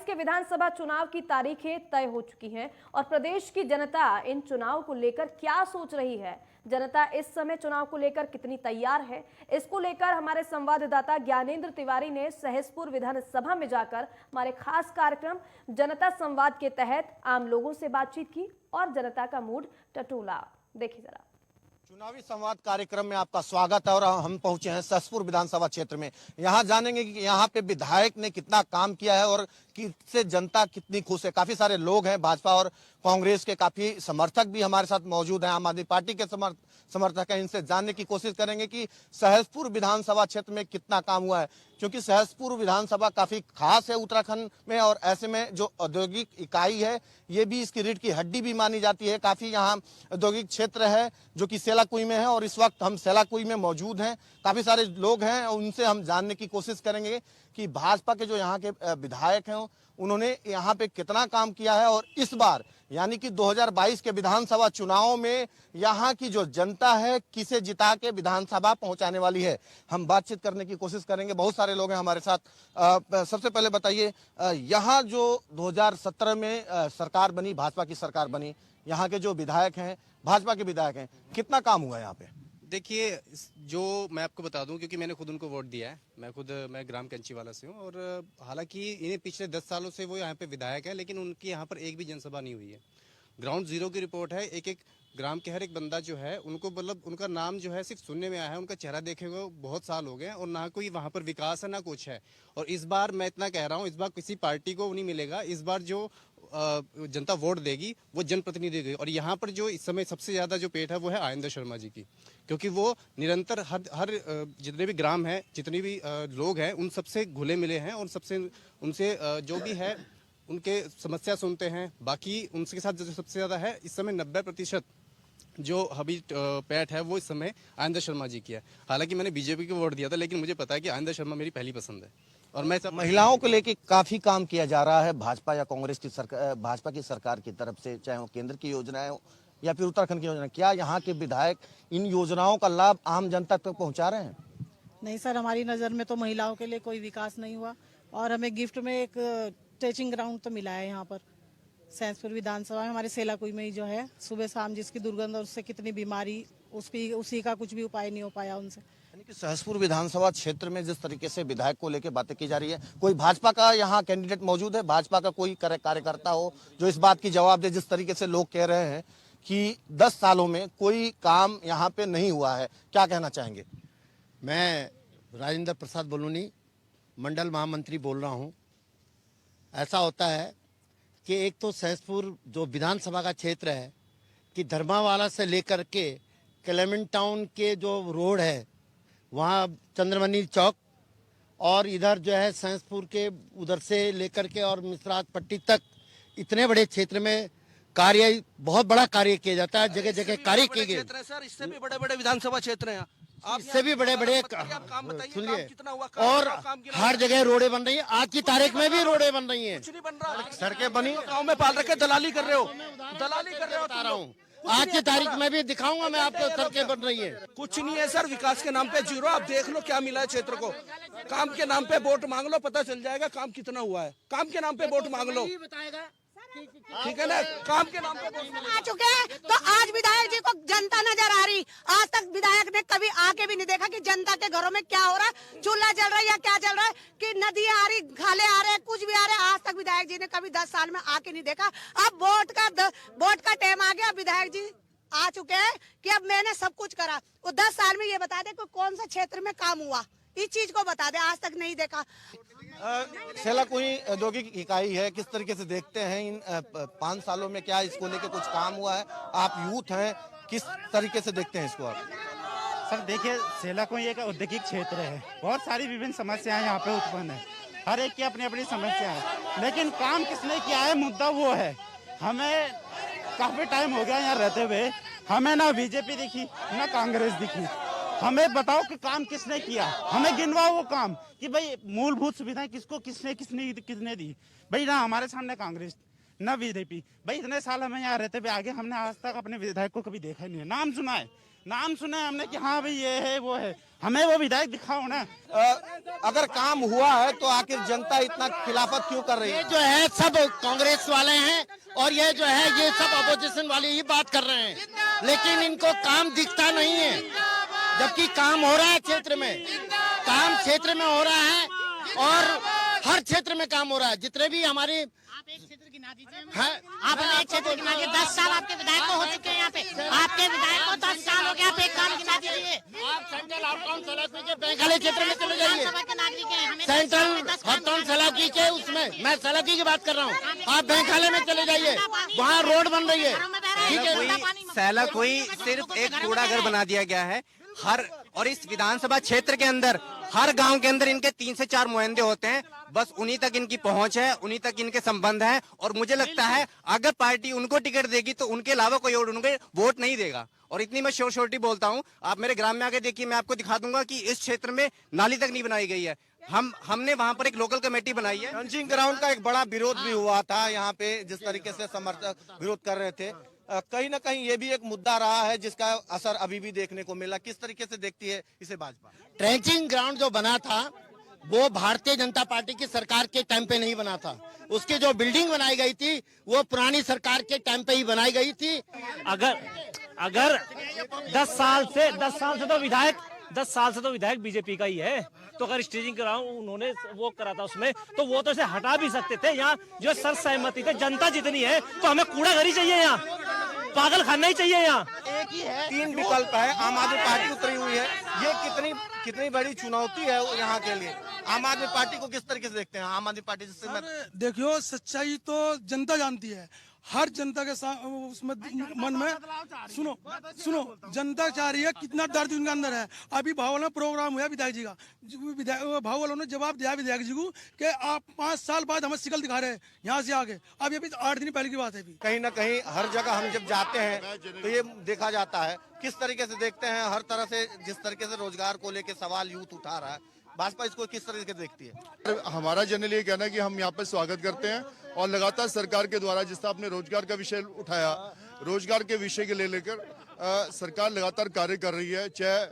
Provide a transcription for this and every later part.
के विधानसभा चुनाव की तारीखें तय हो चुकी हैं और प्रदेश की जनता इन चुनाव को लेकर क्या सोच रही है, जनता इस समय चुनाव को लेकर कितनी तैयार है, इसको लेकर हमारे संवाददाता ज्ञानेंद्र तिवारी ने सहसपुर विधानसभा में जाकर हमारे खास कार्यक्रम जनता संवाद के तहत आम लोगों से बातचीत की और जनता का मूड टटोला। देखिए जरा। चुनावी संवाद कार्यक्रम में आपका स्वागत है और हम पहुंचे हैं सहसपुर विधानसभा क्षेत्र में। यहां जानेंगे कि यहां पे विधायक ने कितना काम किया है और किससे जनता कितनी खुश है। काफी सारे लोग हैं, भाजपा और कांग्रेस के काफी समर्थक भी हमारे साथ मौजूद हैं, आम आदमी पार्टी के समर्थक हैं। इनसे जानने की कोशिश करेंगे कि सहसपुर विधानसभा क्षेत्र में कितना काम हुआ है, क्योंकि सहसपुर विधानसभा काफी खास है उत्तराखंड में और ऐसे में जो औद्योगिक इकाई है ये भी इसकी रीढ़ की हड्डी भी मानी जाती है। काफी यहाँ औद्योगिक क्षेत्र है जो कि सेलाकुई में है और इस वक्त हम सेलाकुई में मौजूद हैं। काफी सारे लोग हैं, उनसे हम जानने की कोशिश करेंगे कि भाजपा के जो यहाँ के विधायक हैं उन्होंने यहाँ पे कितना काम किया है और इस बार यानी कि 2022 के विधानसभा चुनाव में यहाँ की जो जनता है किसे जिता के विधानसभा पहुंचाने वाली है। हम बातचीत करने की कोशिश करेंगे। बहुत सारे लोग हैं हमारे साथ। सबसे पहले बताइए, यहाँ जो 2017 में सरकार बनी, भाजपा की सरकार बनी, यहाँ के जो विधायक हैं, भाजपा के विधायक हैं, कितना काम हुआ है यहाँ पे? देखिए, जो मैं आपको बता दूं क्योंकि मैंने खुद उनको वोट दिया है। मैं ग्राम कंचीवाला से हूं और हालांकि इन्हें पिछले 10 सालों से वो यहाँ पे विधायक है, लेकिन उनकी यहाँ पर एक भी जनसभा नहीं हुई है। ग्राउंड जीरो की रिपोर्ट है। एक एक ग्राम के हर एक बंदा जो है उनको मतलब उनका नाम जो है सिर्फ सुनने में आया है, उनका चेहरा देखे हुए बहुत साल हो गए और ना कोई वहाँ पर विकास है ना कुछ है। और इस बार मैं इतना कह रहा हूँ, इस बार किसी पार्टी को नहीं मिलेगा। इस बार जो जनता वोट देगी वो जनप्रतिनिधि देगी। और यहाँ पर जो इस समय सबसे ज्यादा जो पेट है वो है आयंदर शर्मा जी की, क्योंकि वो निरंतर हर जितने भी ग्राम हैं, जितने भी लोग हैं, उन सबसे घुले मिले हैं और सबसे उनसे जो भी है उनके समस्या सुनते हैं। बाकी उनके साथ जो सबसे ज्यादा है इस समय 90% जो अभी पैठ है वो इस समय आयंदर शर्मा जी की है। हालांकि मैंने बीजेपी को वोट दिया था, लेकिन मुझे पता है कि आयंदर शर्मा मेरी पहली पसंद है। और मैं सब महिलाओं को लेके काफी काम किया जा रहा है भाजपा या कांग्रेस की सरकार, भाजपा की सरकार की तरफ से, चाहे वो केंद्र की योजनाएं हो या फिर उत्तराखंड की योजना। क्या यहाँ के विधायक इन योजनाओं का लाभ आम जनता तक पहुँचा रहे हैं? नहीं सर, हमारी नज़र में तो महिलाओं के लिए कोई विकास नहीं हुआ और हमें गिफ्ट में एक टेचिंग ग्राउंड तो मिला है यहाँ पर सहसपुर विधानसभा में, हमारे सेलाकुई में ही जो है। सुबह शाम जिसकी दुर्गंध और उससे कितनी बीमारी, उसी का कुछ भी उपाय नहीं हो पाया उनसे। यानी कि सहसपुर विधानसभा क्षेत्र में जिस तरीके से विधायक को लेकर बातें की जा रही है, कोई भाजपा का यहाँ कैंडिडेट मौजूद है? भाजपा का कोई कार्यकर्ता हो जो इस बात की जवाब दे? जिस तरीके से लोग कह रहे हैं कि 10 सालों में कोई काम यहाँ पे नहीं हुआ है, क्या कहना चाहेंगे? मैं राजेंद्र प्रसाद बलूनी, मंडल महामंत्री बोल रहा हूँ। ऐसा होता है कि एक तो सहसपुर जो विधानसभा का क्षेत्र है कि धर्मावाला से लेकर के क्लेमेंट टाउन के जो रोड है वहाँ चंद्रमणि चौक और इधर जो है सहसपुर के उधर से लेकर के और मिश्रात पट्टी तक इतने बड़े क्षेत्र में कार्य, बहुत बड़ा कार्य किया जाता है। जगह जगह कार्य किए गए सर, इससे भी बड़े बड़े विधानसभा क्षेत्र हैं, इससे भी बड़े बड़े सुनिए, और हर जगह रोडें बन रही है। आज की तारीख में भी रोडें बन रही हैं, कुछ नहीं बन रहा। सड़कें बनी, गाँव में पाल रखे, दलाली कर रहे हो, बता रहा हूँ। आज की तारीख में भी दिखाऊंगा मैं आपको, सड़कें बन रही है। कुछ नहीं है सर, विकास के नाम पे जीरो। आप देख लो क्या मिला है क्षेत्र को। काम के नाम पे वोट मांग लो, पता चल जाएगा काम कितना हुआ है। काम के नाम पे वोट मांग लो, ठीक है ना? काम के नाम पे आ चुके हैं तो आज विधायक जी को जनता नजर आ रही। आज तक विधायक ने कभी आके भी नहीं देखा कि जनता के घरों में क्या हो रहा है, चूल्हा जल रहा है या क्या जल रहा है, कि नदियां आ रही, खाले आ रहे हैं, कुछ भी आ रहे हैं। आज तक विधायक जी ने कभी 10 साल में आके नहीं देखा। अब वोट का टाइम आ गया, विधायक जी आ चुके हैं कि अब मैंने सब कुछ करा। वो 10 साल में ये बता दे कि कौन सा क्षेत्र में काम हुआ, इस चीज को बता दे। आज तक नहीं देखा। सेलाकुई औद्योगिक इकाई है, किस तरीके से देखते हैं इन 5 सालों में क्या इसको लेके कुछ काम हुआ है? आप यूथ हैं, किस तरीके से देखते हैं इसको आप? सर देखिए, सेलाकुई एक औद्योगिक क्षेत्र है, बहुत सारी विभिन्न समस्याएं यहाँ पे उत्पन्न है, हर एक की अपनी अपनी समस्या है, लेकिन काम किसने किया है मुद्दा वो है। हमें काफी टाइम हो गया यहाँ रहते हुए, हमें ना बीजेपी दिखी ना कांग्रेस दिखी। हमें बताओ कि काम किसने किया, हमें गिनवाओ वो काम कि भाई मूलभूत सुविधाएं किसको किसने दी। भाई ना हमारे सामने कांग्रेस, न बीजेपी। भाई इतने साल हमें यहाँ रहते हुए आगे हमने आज तक अपने विधायक को कभी देखा ही नहीं है। नाम सुना है हमने कि हाँ भाई ये है वो है, हमें वो विधायक दिखाओ ना। अगर काम हुआ है तो आखिर जनता इतना खिलाफत क्यों कर रही है? ये जो है सब कांग्रेस वाले हैं और ये जो है ये सब अपोजिशन वाले ही बात कर रहे हैं, लेकिन इनको काम दिखता नहीं है, जबकि काम हो रहा है क्षेत्र में, काम क्षेत्र में हो रहा है और हर क्षेत्र में काम हो रहा है। जितने भी हमारे आप एक क्षेत्र गिना दीजिए, हैं, आप एक क्षेत्र गिना दीजिए। 10 साल आपके विधायक को हो चुके हैं यहाँ पे, आपके विधायक को 10 साल हो गया, आप एक काम गिना दीजिए। आप सेंट्रल हाउस सलाकी के बैंक वाले क्षेत्र में चले जाइए, विधानसभा के नागरिक हैं, हमें सेंट्रल हाउस सलाकी के उसमें, मैं सलाकी की बात कर रहा हूँ, आप बैंक वाले में चले जाइए, वहाँ रोड बन रही है, ठीक है। सैला कोई सिर्फ एक कूड़ा घर बना दिया गया है हर, और इस विधानसभा क्षेत्र के अंदर हर गांव के अंदर इनके 3 से 4 नुमाइंदे होते हैं, बस उन्हीं तक इनकी पहुंच है, उन्हीं तक इनके संबंध है। और मुझे लगता है अगर पार्टी उनको टिकट देगी तो उनके अलावा कोई और उनको वोट नहीं देगा। और इतनी मैं श्योरिटी बोलता हूं, आप मेरे ग्राम में आके देखिए, मैं आपको दिखा दूंगा कि इस क्षेत्र में नाली तक नहीं बनाई गई है। हमने वहां पर एक लोकल कमेटी बनाई है। लॉन्चिंग ग्राउंड का एक बड़ा विरोध भी हुआ था यहाँ पे, जिस तरीके से समर्थक विरोध कर रहे थे। कहीं ना कहीं ये भी एक मुद्दा रहा है जिसका असर अभी भी देखने को मिला। किस तरीके से देखती है इसे भाजपा? ट्रेंचिंग ग्राउंड जो बना था वो भारतीय जनता पार्टी की सरकार के टाइम पे नहीं बना था, उसकी जो बिल्डिंग बनाई गई थी वो पुरानी सरकार के टाइम पे ही बनाई गई थी। अगर 10 साल से तो विधायक बीजेपी का ही है, तो अगर स्टेजिंग ग्राउंड उन्होंने वो करा था उसमें, तो वो तो इसे हटा भी सकते थे। यहाँ जो सर्वसहमति थे, जनता जितनी है, तो हमें कूड़ा घर ही चाहिए, यहाँ पागल खाना ही चाहिए। यहाँ एक ही है, 3 विकल्प है, आम आदमी पार्टी उतरी हुई है। ये कितनी बड़ी चुनौती है यहाँ के लिए। आम आदमी पार्टी को किस तरीके से देखते हैं? आम आदमी पार्टी जिससे देखियो, सच्चाई तो जनता जानती है, हर जनता के उसमें मन में सुनो जनता चाह रही है, कितना दर्द उनके अंदर है। अभी भावल में प्रोग्राम हुआ विधायक जी का, भावल ने जवाब दिया विधायक जी को कि आप 5 साल बाद हमें शिकल दिखा रहे हैं यहाँ से आगे। अब ये भी 8 दिन पहले की बात है। कहीं ना कहीं हर जगह हम जब जाते हैं तो ये देखा जाता है, किस तरीके से देखते हैं, हर तरह से जिस तरीके से रोजगार को लेकर सवाल यूथ उठा रहा है, भाजपा इसको किस तरीके से देखती है? हमारा जनरल ये कहना है कि हम यहाँ पे स्वागत करते हैं और लगातार सरकार के द्वारा जिस तरह आपने रोजगार का विषय उठाया, रोजगार के विषय के लेकर सरकार लगातार कार्य कर रही है, चाहे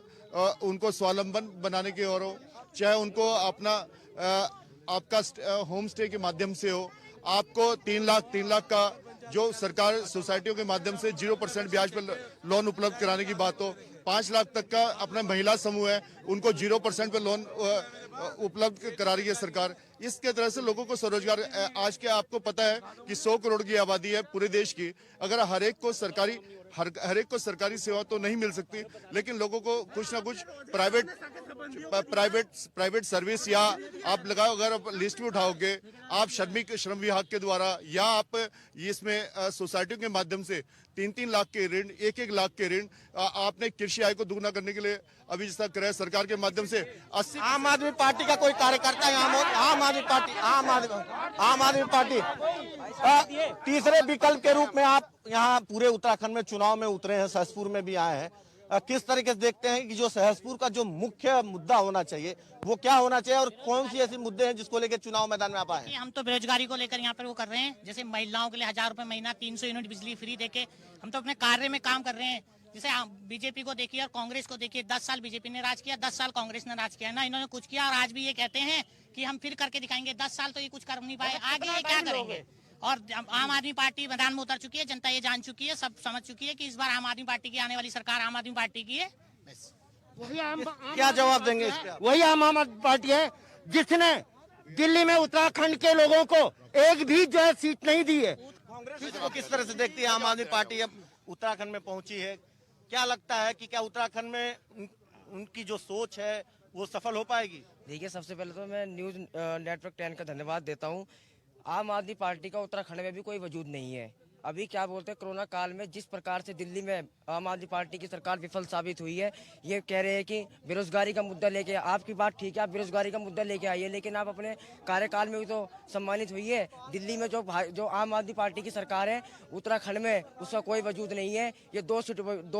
उनको स्वावलंबन बनाने की ओर हो, चाहे उनको अपना आपका होम स्टे के माध्यम से हो, आपको 3 लाख का जो सरकार सोसाइटियों के माध्यम से 0% ब्याज पर लोन उपलब्ध कराने की बात हो, 5 लाख तक का अपना महिला समूह है उनको 0% पे लोन उपलब्ध करा रही है सरकार। इसके तरह से लोगों को स्वरोजगार, आज के आपको पता है कि 100 करोड़ की आबादी है पूरे देश की, अगर हर एक को सरकारी सेवा तो नहीं मिल सकती, लेकिन लोगों को कुछ ना कुछ प्राइवेट सर्विस, या आप लगाओ, अगर आप लिस्ट में उठाओगे, आप श्रम विभाग के द्वारा या आप इसमें सोसाइटियों के माध्यम से 3-3 लाख के ऋण, 1-1 लाख के ऋण, आपने कृषि आय को दुगना करने के लिए अभी जिस तरह सरकार के माध्यम से 80। आम आदमी पार्टी का कोई कार्यकर्ता यहाँ, आम आदमी पार्टी तीसरे विकल्प के रूप में आप यहाँ पूरे उत्तराखंड में चुनाव में उतरे हैं, सहसपुर में भी आए हैं। किस तरीके से देखते हैं कि जो सहसपुर का जो मुख्य मुद्दा होना चाहिए वो क्या होना चाहिए, और कौन सी ऐसी मुद्दे हैं जिसको लेकर चुनाव मैदान में आप आए हैं? हम तो बेरोजगारी को लेकर यहाँ पर वो कर रहे हैं, जैसे महिलाओं के लिए 1000 रुपए महीना, 300 यूनिट बिजली फ्री देके हम तो अपने कार्य में काम कर रहे हैं। जैसे बीजेपी को देखिए और कांग्रेस को देखिए, 10 साल बीजेपी ने राज किया, 10 साल कांग्रेस ने राज किया ना, इन्होंने कुछ किया और आज भी ये कहते हैं कि हम फिर करके दिखाएंगे। 10 साल तो ये कुछ कर नहीं पाए, आगे ये क्या करेंगे? और आम आदमी पार्टी मैदान में उतर चुकी है, जनता ये जान चुकी है, सब समझ चुकी है कि इस बार आम आदमी पार्टी की आने वाली सरकार आम आदमी पार्टी की है। क्या जवाब देंगे इस पे? वही आम आदमी पार्टी है जिसने दिल्ली में उत्तराखंड के लोगों को एक भी जो है सीट नहीं दी है। कांग्रेस को किस तरह से देखती है? आम आदमी पार्टी अब उत्तराखंड में पहुंची है, क्या लगता है कि क्या उत्तराखंड में उनकी जो सोच है वो सफल हो पाएगी? देखिए, सबसे पहले तो मैं न्यूज नेटवर्क 10 का धन्यवाद देता हूँ। आम आदमी पार्टी का उत्तराखंड में भी कोई वजूद नहीं है। अभी क्या बोलते हैं, कोरोना काल में जिस प्रकार से दिल्ली में आम आदमी पार्टी की सरकार विफल साबित हुई है, ये कह रहे हैं कि बेरोजगारी का मुद्दा लेके, आपकी बात ठीक है, आप बेरोजगारी का मुद्दा लेके आइए, लेकिन आप अपने कार्यकाल में भी तो सम्मानित हुई है। दिल्ली में जो आम आदमी पार्टी की सरकार है, उत्तराखंड में उसका कोई वजूद नहीं है। ये 2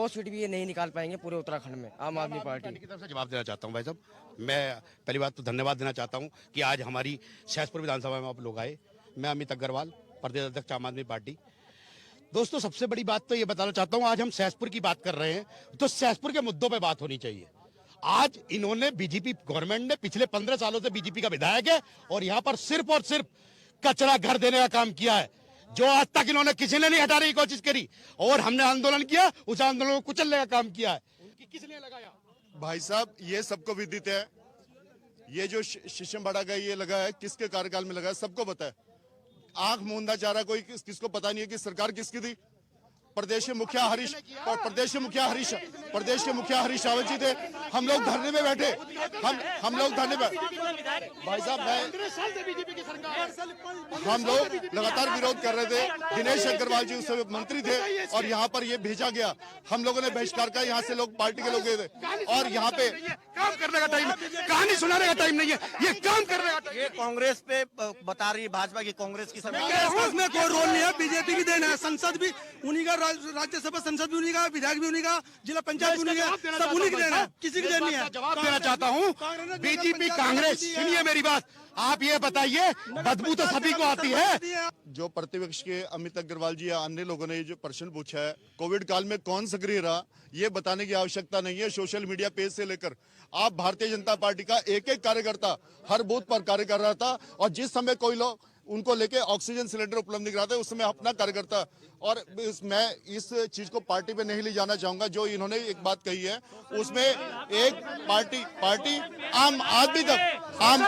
सीट भी ये नहीं निकाल पाएंगे पूरे उत्तराखंड में आम आदमी पार्टी की तरफ से। जवाब देना चाहता हूँ भाई साहब, मैं पहली बात तो धन्यवाद देना चाहता हूँ कि आज हमारी सहसपुर विधानसभा में आप लोग आए। मैं अमित अग्रवाल प्रदेश अध्यक्ष आम आदमी पार्टी। दोस्तों, सबसे बड़ी बात तो ये बताना चाहता हूँ, आज हम सहसपुर की बात कर रहे हैं तो सहसपुर के मुद्दों पे बात होनी चाहिए। आज इन्होंने बीजेपी गवर्नमेंट ने पिछले 15 सालों से बीजेपी का विधायक है और यहाँ पर सिर्फ और सिर्फ कचरा घर देने का काम किया है, जो आज तक इन्होंने किसी ने नहीं हटाने की कोशिश करी। और हमने आंदोलन किया, उस आंदोलन को कुचलने का काम किया है। किसने लगाया? भाई साहब, ये सबको विदित है, ये जो शीशमबाड़ा का ये लगा है किसके कार्यकाल में लगा है, सबको पता है। आंख मूंदा चाह रहा कोई, किसको पता नहीं है कि सरकार किसकी थी। प्रदेश के मुखिया हरीश रावत जी थे। हम लोग धरने में बैठे, हम लोग धरने में, भाई साहब हम लोग लगातार विरोध कर रहे थे। दिनेश अग्रवाल जी उस समय मंत्री थे और यहाँ पर ये भेजा गया, हम लोगों ने बहिष्कार किया। यहाँ से लोग, पार्टी के लोग गए थे और यहाँ पे काम करने का टाइम, कहानी सुनाने का टाइम नहीं है, ये काम करने का टाइम। ये कांग्रेस पे बता रही है भाजपा की, कांग्रेस की कांग्रेस में कोई रोल नहीं है, बीजेपी की देन है। संसद भी उन्हीं का, राज्यसभा संसद भी उन्हीं का, विधायक भी उन्हीं का, जिला पंचायत उन्हीं का, सब उन्हीं की देन है, किसी की देन नहीं है। जवाब देना चाहता हूँ, बीजेपी कांग्रेस, सुनिए मेरी बात, आप ये बताइए, बदबू तो सभी को आती है। जो प्रतिपक्ष के अमित अग्रवाल जी या अन्य लोगों ने ये जो प्रश्न पूछा है, कोविड काल में कौन सक्रिय रहा, ये बताने की आवश्यकता नहीं है। सोशल मीडिया पेज से लेकर आप भारतीय जनता पार्टी का एक एक कार्यकर्ता हर बूथ पर कार्य कर रहा था और जिस समय कोई लोग उनको लेके ऑक्सीजन सिलेंडर उपलब्ध नहीं कराते, उस समय अपना कार्यकर्ता। और मैं इस चीज को पार्टी पे नहीं ले जाना चाहूंगा। जो इन्होंने एक बात कही है उसमें एक पार्टी आम आदमी तक आम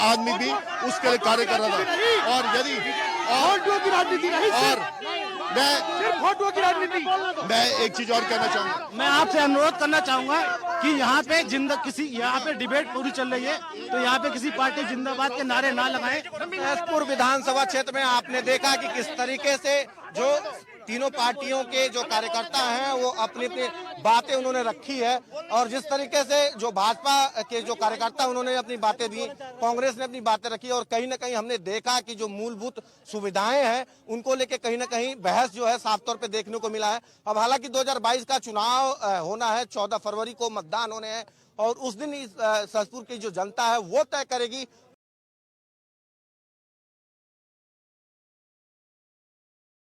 आदमी भी उसके लिए कार्य कर रहा था। और यदि मैं एक चीज और कहना चाहूंगा, मैं आपसे अनुरोध करना चाहूंगा कि यहाँ पे यहाँ पे डिबेट पूरी चल रही है तो यहाँ पे किसी पार्टी जिंदाबाद के नारे ना लगाएं। सहसपुर विधानसभा क्षेत्र में आपने देखा कि किस तरीके से जो तीनों पार्टियों के जो कार्यकर्ता हैं वो अपनी अपनी बातें उन्होंने रखी है और जिस तरीके से जो भाजपा के जो कार्यकर्ता उन्होंने अपनी बातें दी, कांग्रेस ने अपनी बातें रखी और कहीं ना कहीं हमने देखा कि जो मूलभूत सुविधाएं हैं उनको लेके कहीं ना कहीं बहस जो है साफ तौर पे देखने को मिला है। अब हालांकि 2022 का चुनाव होना है, 14 फरवरी को मतदान होने हैं और उस दिन इस सहसपुर की जो जनता है वो तय करेगी